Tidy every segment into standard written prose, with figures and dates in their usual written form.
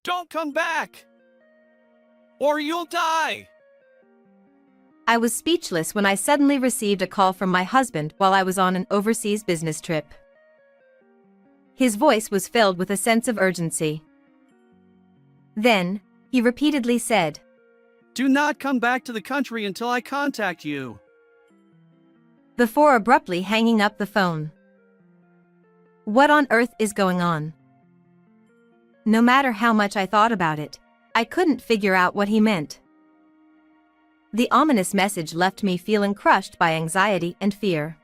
Don't come back! Or you'll die! I was speechless when I suddenly received a call from my husband while I was on an overseas business trip. His voice was filled with a sense of urgency. Then, he repeatedly said, Do not come back to the country until I contact you. Before abruptly hanging up the phone. What on earth is going on? No matter how much I thought about it, I couldn't figure out what he meant. The ominous message left me feeling crushed by anxiety and fear.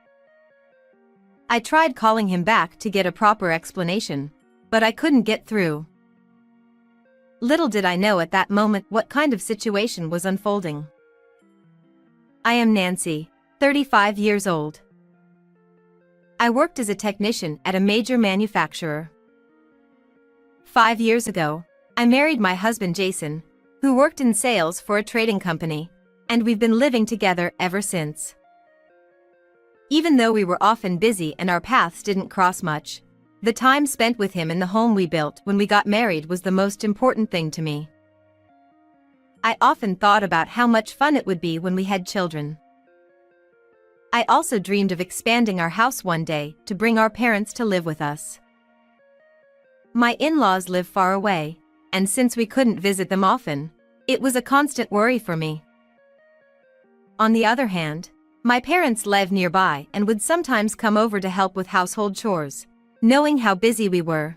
I tried calling him back to get a proper explanation, but I couldn't get through. Little did I know at that moment what kind of situation was unfolding. I am Nancy, 35 years old. I worked as a technician at a major manufacturer. 5 years ago, I married my husband Jason, who worked in sales for a trading company, and we've been living together ever since. Even though we were often busy and our paths didn't cross much, the time spent with him in the home we built when we got married was the most important thing to me. I often thought about how much fun it would be when we had children. I also dreamed of expanding our house one day to bring our parents to live with us. My in-laws live far away, and since we couldn't visit them often, it was a constant worry for me. On the other hand, my parents live nearby and would sometimes come over to help with household chores, knowing how busy we were.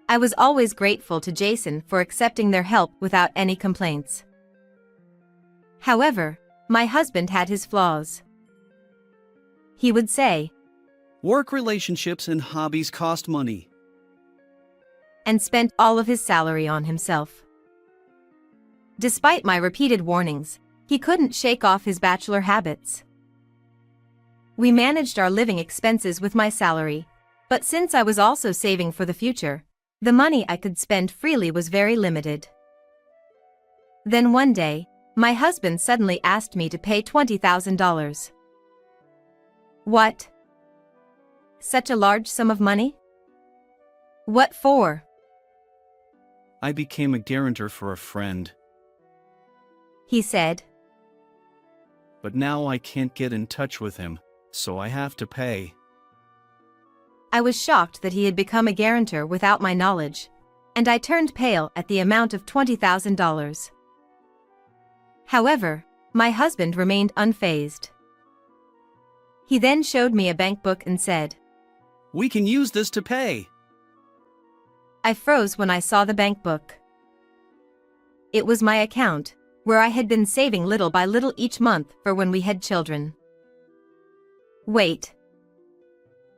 I was always grateful to Jason for accepting their help without any complaints. However, my husband had his flaws. He would say, Work relationships and hobbies cost money. And spent all of his salary on himself. Despite my repeated warnings, he couldn't shake off his bachelor habits. We managed our living expenses with my salary, but since I was also saving for the future, the money I could spend freely was very limited. Then one day, my husband suddenly asked me to pay $20,000. What? Such a large sum of money? What for? I became a guarantor for a friend. He said. But now I can't get in touch with him, so I have to pay. I was shocked that he had become a guarantor without my knowledge, and I turned pale at the amount of $20,000. However, my husband remained unfazed. He then showed me a bank book and said, We can use this to pay. I froze when I saw the bank book. It was my account, where I had been saving little by little each month for when we had children. Wait.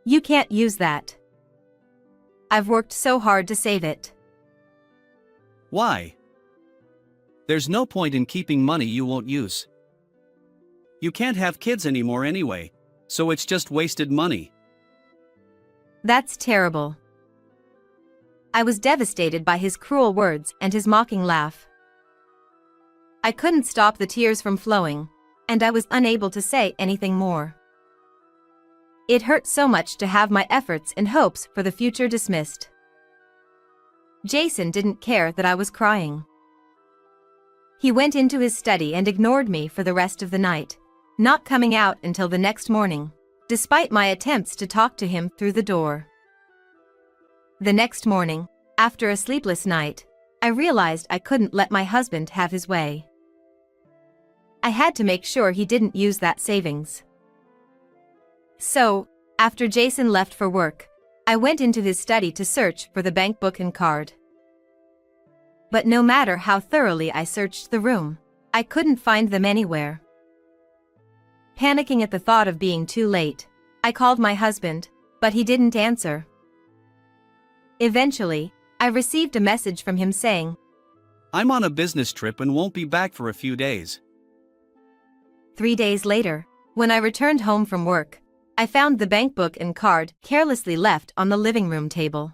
You can't use that. I've worked so hard to save it. Why? There's no point in keeping money you won't use. You can't have kids anymore anyway, so it's just wasted money. That's terrible. I was devastated by his cruel words and his mocking laugh. I couldn't stop the tears from flowing, and I was unable to say anything more. It hurt so much to have my efforts and hopes for the future dismissed. Jason didn't care that I was crying. He went into his study and ignored me for the rest of the night, not coming out until the next morning, despite my attempts to talk to him through the door. The next morning, after a sleepless night, I realized I couldn't let my husband have his way. I had to make sure he didn't use that savings. So, after Jason left for work, I went into his study to search for the bank book and card. But no matter how thoroughly I searched the room, I couldn't find them anywhere. Panicking at the thought of being too late, I called my husband, but he didn't answer. Eventually, I received a message from him saying, I'm on a business trip and won't be back for a few days. 3 days later, when I returned home from work, I found the bank book and card carelessly left on the living room table.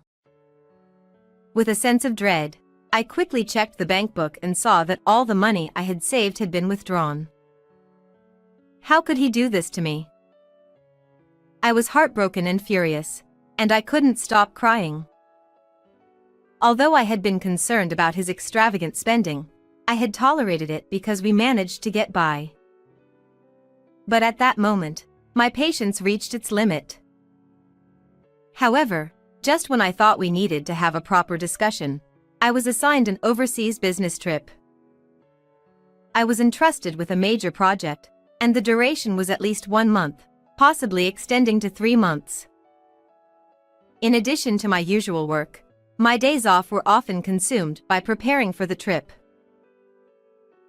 With a sense of dread, I quickly checked the bank book and saw that all the money I had saved had been withdrawn. How could he do this to me? I was heartbroken and furious, and I couldn't stop crying. Although I had been concerned about his extravagant spending, I had tolerated it because we managed to get by. But at that moment, my patience reached its limit. However, just when I thought we needed to have a proper discussion, I was assigned an overseas business trip. I was entrusted with a major project, and the duration was at least 1 month, possibly extending to 3 months. In addition to my usual work, my days off were often consumed by preparing for the trip.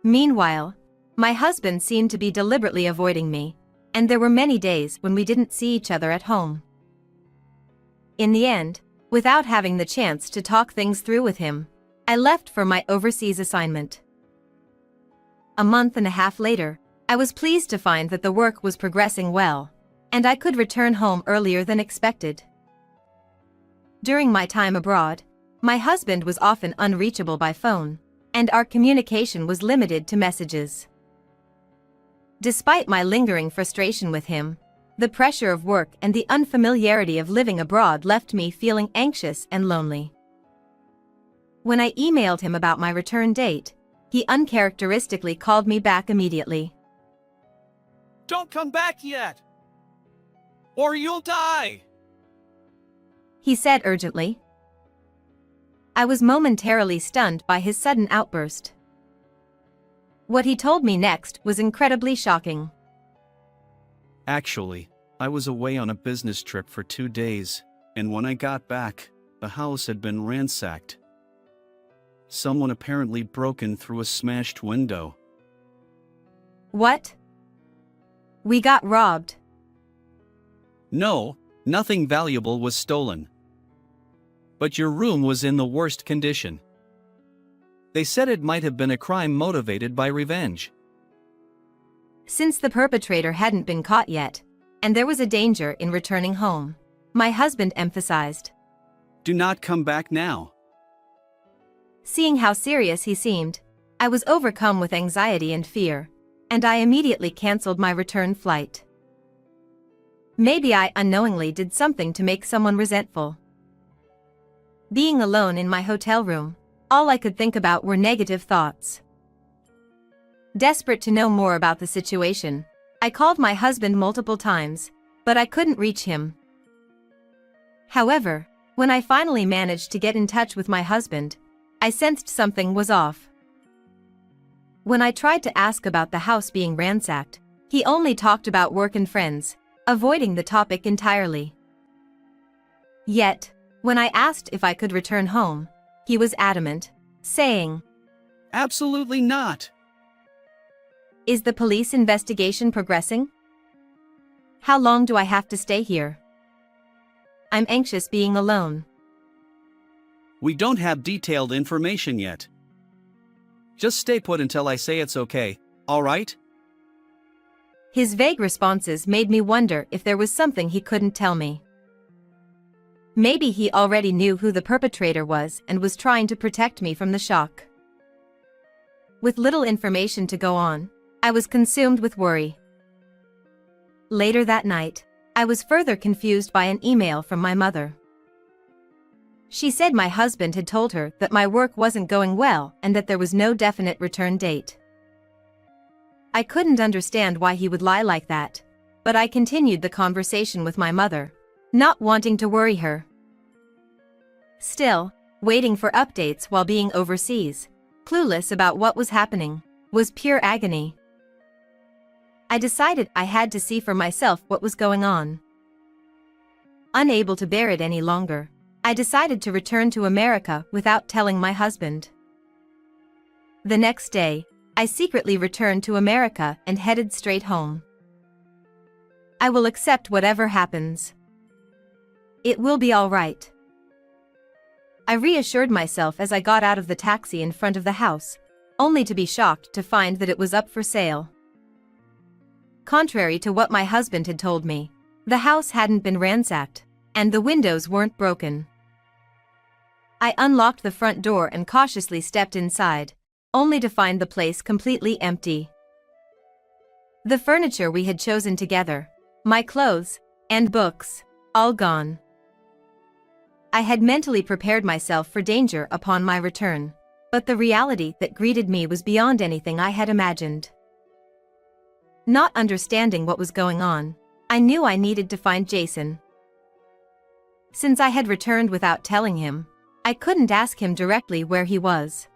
Meanwhile, my husband seemed to be deliberately avoiding me, and there were many days when we didn't see each other at home. In the end, without having the chance to talk things through with him, I left for my overseas assignment. A month and a half later, I was pleased to find that the work was progressing well, and I could return home earlier than expected. During my time abroad, my husband was often unreachable by phone, and our communication was limited to messages. Despite my lingering frustration with him, the pressure of work and the unfamiliarity of living abroad left me feeling anxious and lonely. When I emailed him about my return date, he uncharacteristically called me back immediately. Don't come back yet! Or you'll die! He said urgently. I was momentarily stunned by his sudden outburst. What he told me next was incredibly shocking. Actually, I was away on a business trip for 2 days, and when I got back, the house had been ransacked. Someone apparently broken through a smashed window. What? We got robbed. No, nothing valuable was stolen. But your room was in the worst condition. They said it might have been a crime motivated by revenge. Since the perpetrator hadn't been caught yet, and there was a danger in returning home, my husband emphasized. Do not come back now. Seeing how serious he seemed, I was overcome with anxiety and fear, and I immediately canceled my return flight. Maybe I unknowingly did something to make someone resentful. Being alone in my hotel room, all I could think about were negative thoughts. Desperate to know more about the situation, I called my husband multiple times, but I couldn't reach him. However, when I finally managed to get in touch with my husband, I sensed something was off. When I tried to ask about the house being ransacked, he only talked about work and friends, avoiding the topic entirely. Yet, when I asked if I could return home, he was adamant, saying, Absolutely not. Is the police investigation progressing? How long do I have to stay here? I'm anxious being alone. We don't have detailed information yet. Just stay put until I say it's okay, all right? His vague responses made me wonder if there was something he couldn't tell me. Maybe he already knew who the perpetrator was and was trying to protect me from the shock. With little information to go on, I was consumed with worry. Later that night, I was further confused by an email from my mother. She said my husband had told her that my work wasn't going well and that there was no definite return date. I couldn't understand why he would lie like that, but I continued the conversation with my mother, not wanting to worry her. Still, waiting for updates while being overseas, clueless about what was happening, was pure agony. I decided I had to see for myself what was going on. Unable to bear it any longer, I decided to return to America without telling my husband. The next day, I secretly returned to America and headed straight home. I will accept whatever happens. It will be all right. I reassured myself as I got out of the taxi in front of the house, only to be shocked to find that it was up for sale. Contrary to what my husband had told me, the house hadn't been ransacked, and the windows weren't broken. I unlocked the front door and cautiously stepped inside, only to find the place completely empty. The furniture we had chosen together, my clothes, and books, all gone. I had mentally prepared myself for danger upon my return, but the reality that greeted me was beyond anything I had imagined. Not understanding what was going on, I knew I needed to find Jason. Since I had returned without telling him, I couldn't ask him directly where he was.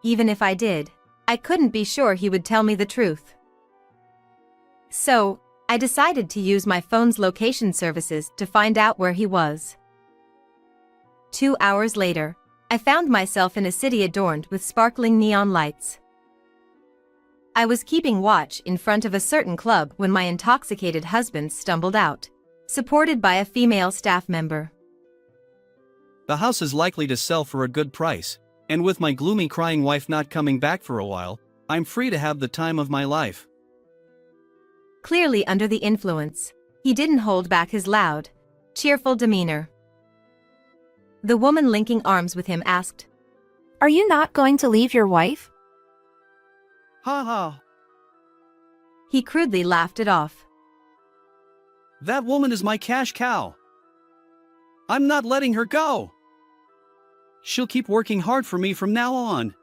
Even if I did, I couldn't be sure he would tell me the truth. So, I decided to use my phone's location services to find out where he was. 2 hours later, I found myself in a city adorned with sparkling neon lights. I was keeping watch in front of a certain club when my intoxicated husband stumbled out, supported by a female staff member. The house is likely to sell for a good price, and with my gloomy crying wife not coming back for a while, I'm free to have the time of my life. Clearly under the influence, he didn't hold back his loud, cheerful demeanor. The woman linking arms with him asked, "Are you not going to leave your wife?" Ha ha. He crudely laughed it off. That woman is my cash cow. I'm not letting her go. She'll keep working hard for me from now on.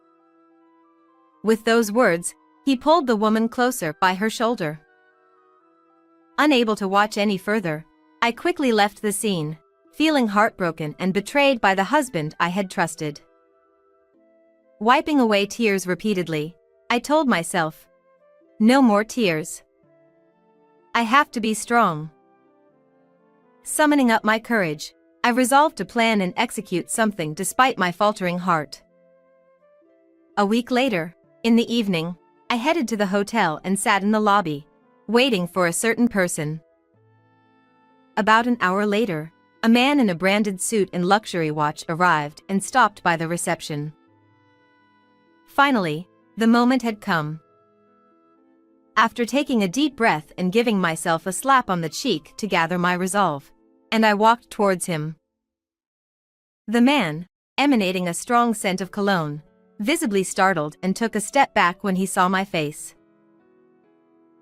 With those words, he pulled the woman closer by her shoulder. Unable to watch any further, I quickly left the scene, feeling heartbroken and betrayed by the husband I had trusted. Wiping away tears repeatedly, I told myself, no more tears. I have to be strong. Summoning up my courage, I resolved to plan and execute something despite my faltering heart. A week later, in the evening, I headed to the hotel and sat in the lobby, waiting for a certain person. About an hour later, a man in a branded suit and luxury watch arrived and stopped by the reception. Finally, the moment had come. After taking a deep breath and giving myself a slap on the cheek to gather my resolve, and I walked towards him. The man, emanating a strong scent of cologne, visibly startled and took a step back when he saw my face.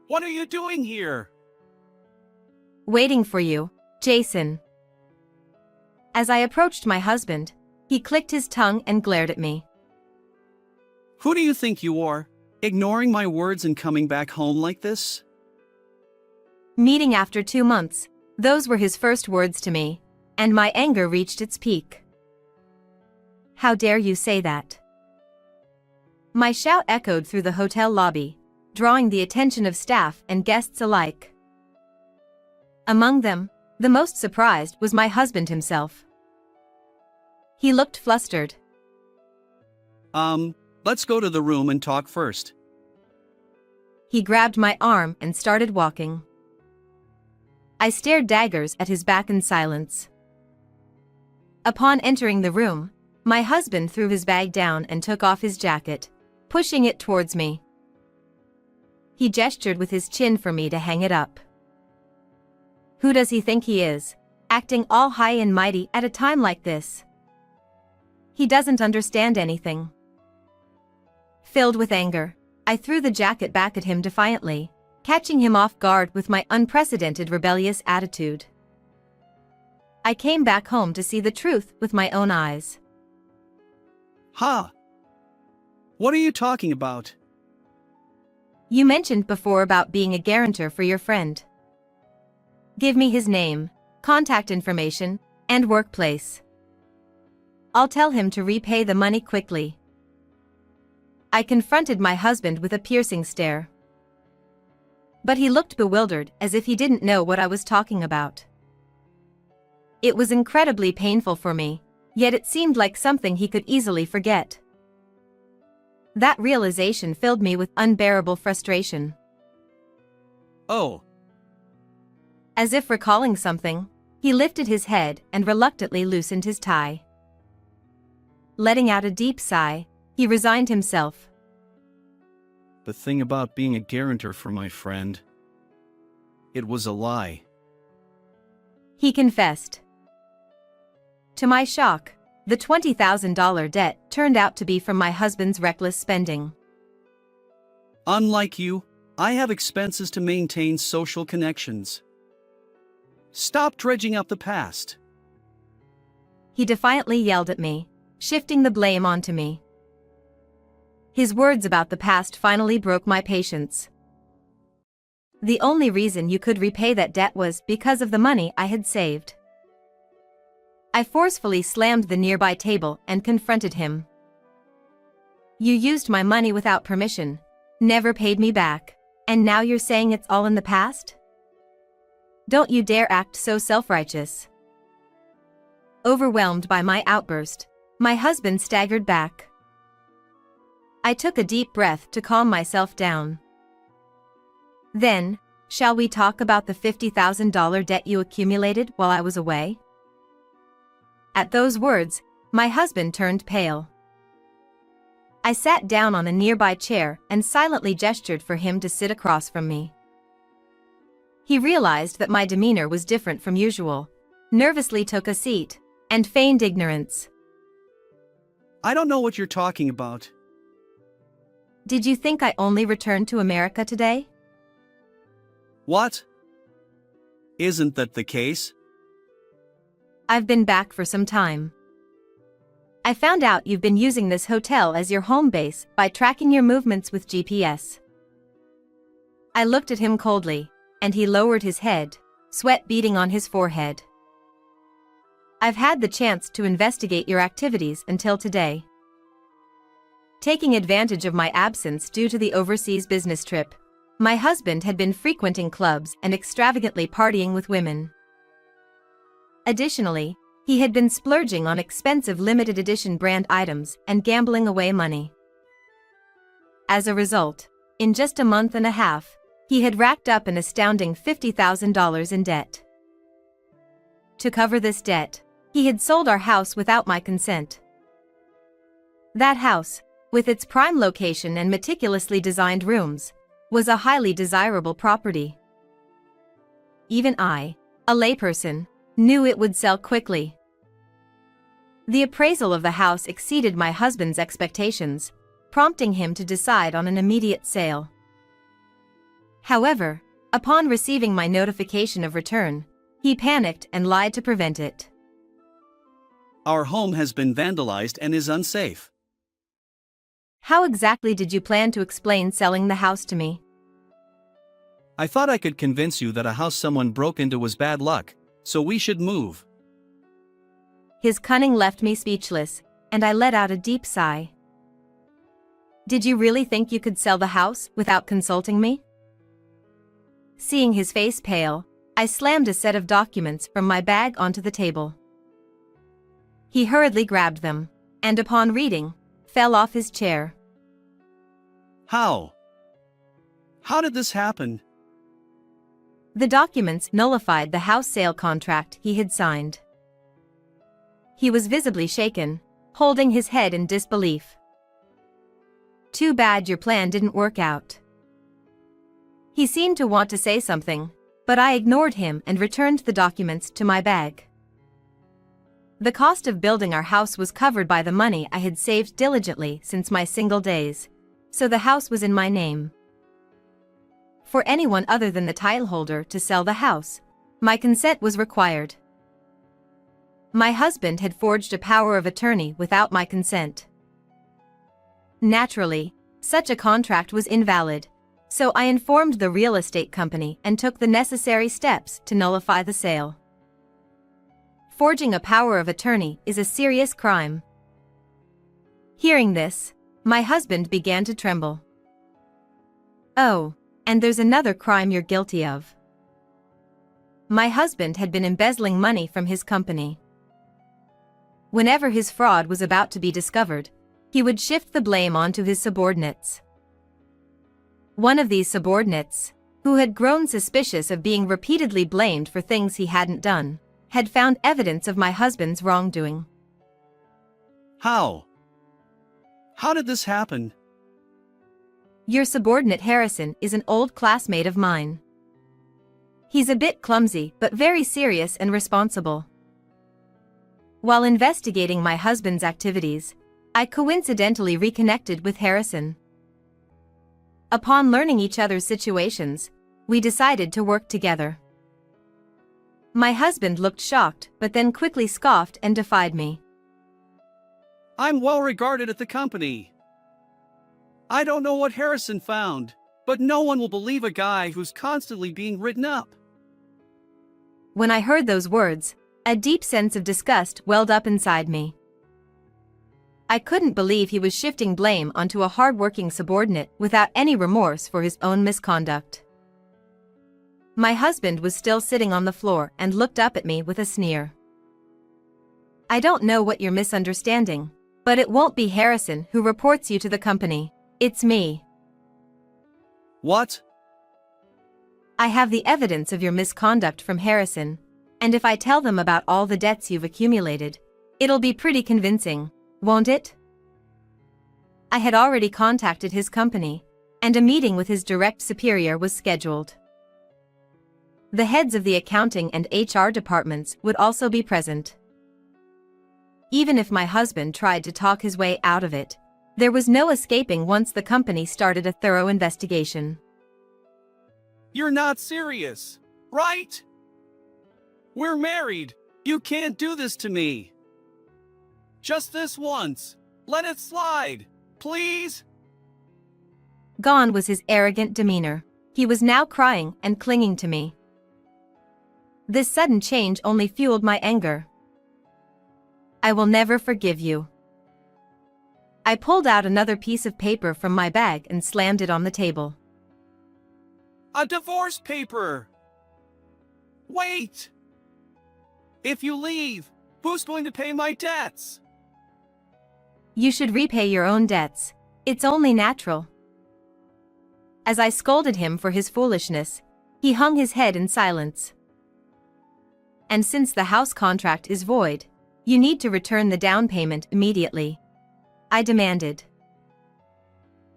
What are you doing here? Waiting for you, Jason. As I approached my husband, he clicked his tongue and glared at me. Who do you think you are, ignoring my words and coming back home like this? Meeting after 2 months, those were his first words to me, and my anger reached its peak. How dare you say that? My shout echoed through the hotel lobby, drawing the attention of staff and guests alike. Among them, the most surprised was my husband himself. He looked flustered. Let's go to the room and talk first. He grabbed my arm and started walking. I stared daggers at his back in silence. Upon entering the room, my husband threw his bag down and took off his jacket, pushing it towards me. He gestured with his chin for me to hang it up. Who does he think he is, acting all high and mighty at a time like this? He doesn't understand anything. Filled with anger, I threw the jacket back at him defiantly, catching him off guard with my unprecedented rebellious attitude. I came back home to see the truth with my own eyes. Ha! What are you talking about? You mentioned before about being a guarantor for your friend. Give me his name, contact information, and workplace. I'll tell him to repay the money quickly. I confronted my husband with a piercing stare. But he looked bewildered, as if he didn't know what I was talking about. It was incredibly painful for me, yet it seemed like something he could easily forget. That realization filled me with unbearable frustration. Oh. As if recalling something, he lifted his head and reluctantly loosened his tie. Letting out a deep sigh, he resigned himself. The thing about being a guarantor for my friend. It was a lie. He confessed. To my shock, the $20,000 debt turned out to be from my husband's reckless spending. Unlike you, I have expenses to maintain social connections. Stop dredging up the past. he defiantly yelled at me, shifting the blame onto me. His words about the past finally broke my patience. The only reason you could repay that debt was because of the money I had saved. I forcefully slammed the nearby table and confronted him. You used my money without permission, never paid me back, and now you're saying it's all in the past? Don't you dare act so self-righteous. Overwhelmed by my outburst, my husband staggered back. I took a deep breath to calm myself down. Then, shall we talk about the $50,000 debt you accumulated while I was away? At those words, my husband turned pale. I sat down on a nearby chair and silently gestured for him to sit across from me. He realized that my demeanor was different from usual, nervously took a seat, and feigned ignorance. I don't know what you're talking about. Did you think I only returned to America today? What? Isn't that the case? I've been back for some time. I found out you've been using this hotel as your home base by tracking your movements with GPS. I looked at him coldly, and he lowered his head, sweat beading on his forehead. I've had the chance to investigate your activities until today. Taking advantage of my absence due to the overseas business trip, my husband had been frequenting clubs and extravagantly partying with women. Additionally, he had been splurging on expensive limited edition brand items and gambling away money. As a result, in just a month and a half, he had racked up an astounding $50,000 in debt. To cover this debt, he had sold our house without my consent. That house, with its prime location and meticulously designed rooms, was a highly desirable property. Even I, a layperson, knew it would sell quickly. The appraisal of the house exceeded my husband's expectations, prompting him to decide on an immediate sale. However, upon receiving my notification of return, he panicked and lied to prevent it. Our home has been vandalized and is unsafe. How exactly did you plan to explain selling the house to me? I thought I could convince you that a house someone broke into was bad luck, so we should move. His cunning left me speechless, and I let out a deep sigh. Did you really think you could sell the house without consulting me? Seeing his face pale, I slammed a set of documents from my bag onto the table. He hurriedly grabbed them, and upon reading, fell off his chair. How? How did this happen? The documents nullified the house sale contract he had signed. He was visibly shaken, holding his head in disbelief. Too bad your plan didn't work out. He seemed to want to say something, but I ignored him and returned the documents to my bag. The cost of building our house was covered by the money I had saved diligently since my single days, so the house was in my name. For anyone other than the title holder to sell the house, my consent was required. My husband had forged a power of attorney without my consent. Naturally, such a contract was invalid, so I informed the real estate company and took the necessary steps to nullify the sale. Forging a power of attorney is a serious crime. Hearing this, my husband began to tremble. Oh, and there's another crime you're guilty of. My husband had been embezzling money from his company. Whenever his fraud was about to be discovered, he would shift the blame onto his subordinates. One of these subordinates, who had grown suspicious of being repeatedly blamed for things he hadn't done, had found evidence of my husband's wrongdoing. How? How did this happen? Your subordinate Harrison is an old classmate of mine. He's a bit clumsy but very serious and responsible. While investigating my husband's activities, I coincidentally reconnected with Harrison. Upon learning each other's situations, we decided to work together. My husband looked shocked, but then quickly scoffed and defied me. I'm well regarded at the company. I don't know what Harrison found, but no one will believe a guy who's constantly being written up. When I heard those words, a deep sense of disgust welled up inside me. I couldn't believe he was shifting blame onto a hard-working subordinate without any remorse for his own misconduct. My husband was still sitting on the floor and looked up at me with a sneer. I don't know what you're misunderstanding, but it won't be Harrison who reports you to the company. It's me. What? I have the evidence of your misconduct from Harrison, and if I tell them about all the debts you've accumulated, it'll be pretty convincing, won't it? I had already contacted his company, and a meeting with his direct superior was scheduled. The heads of the accounting and HR departments would also be present. Even if my husband tried to talk his way out of it, there was no escaping once the company started a thorough investigation. You're not serious, right? We're married. You can't do this to me. Just this once. Let it slide, please. Gone was his arrogant demeanor. He was now crying and clinging to me. This sudden change only fueled my anger. I will never forgive you. I pulled out another piece of paper from my bag and slammed it on the table. A divorce paper! Wait! If you leave, who's going to pay my debts? You should repay your own debts. It's only natural. As I scolded him for his foolishness, he hung his head in silence. And since the house contract is void, you need to return the down payment immediately, I demanded.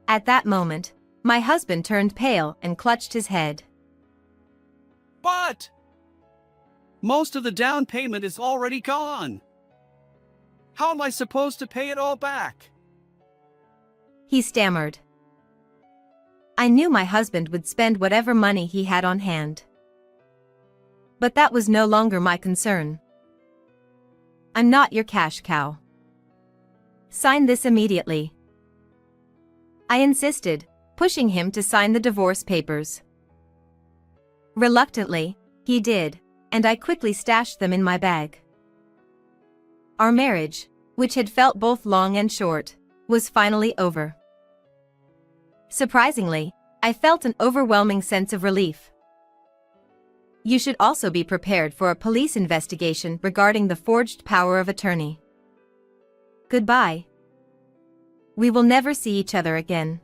At that moment, my husband turned pale and clutched his head. But most of the down payment is already gone. How am I supposed to pay it all back? He stammered. I knew my husband would spend whatever money he had on hand. But that was no longer my concern. I'm not your cash cow. Sign this immediately. I insisted, pushing him to sign the divorce papers. Reluctantly, he did, and I quickly stashed them in my bag. Our marriage, which had felt both long and short, was finally over. Surprisingly, I felt an overwhelming sense of relief. You should also be prepared for a police investigation regarding the forged power of attorney. Goodbye. We will never see each other again.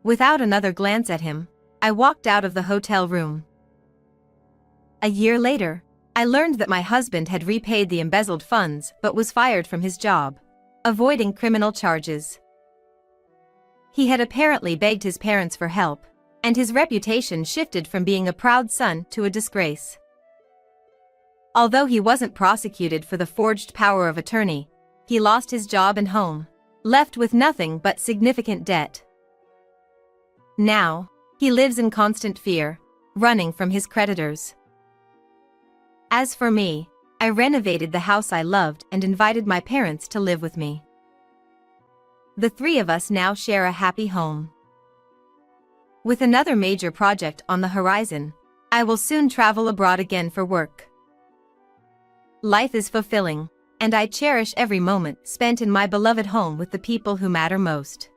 Without another glance at him, I walked out of the hotel room. A year later, I learned that my husband had repaid the embezzled funds but was fired from his job, avoiding criminal charges. He had apparently begged his parents for help, and his reputation shifted from being a proud son to a disgrace. Although he wasn't prosecuted for the forged power of attorney, he lost his job and home, left with nothing but significant debt. Now, he lives in constant fear, running from his creditors. As for me, I renovated the house I loved and invited my parents to live with me. The three of us now share a happy home. With another major project on the horizon, I will soon travel abroad again for work. Life is fulfilling, and I cherish every moment spent in my beloved home with the people who matter most.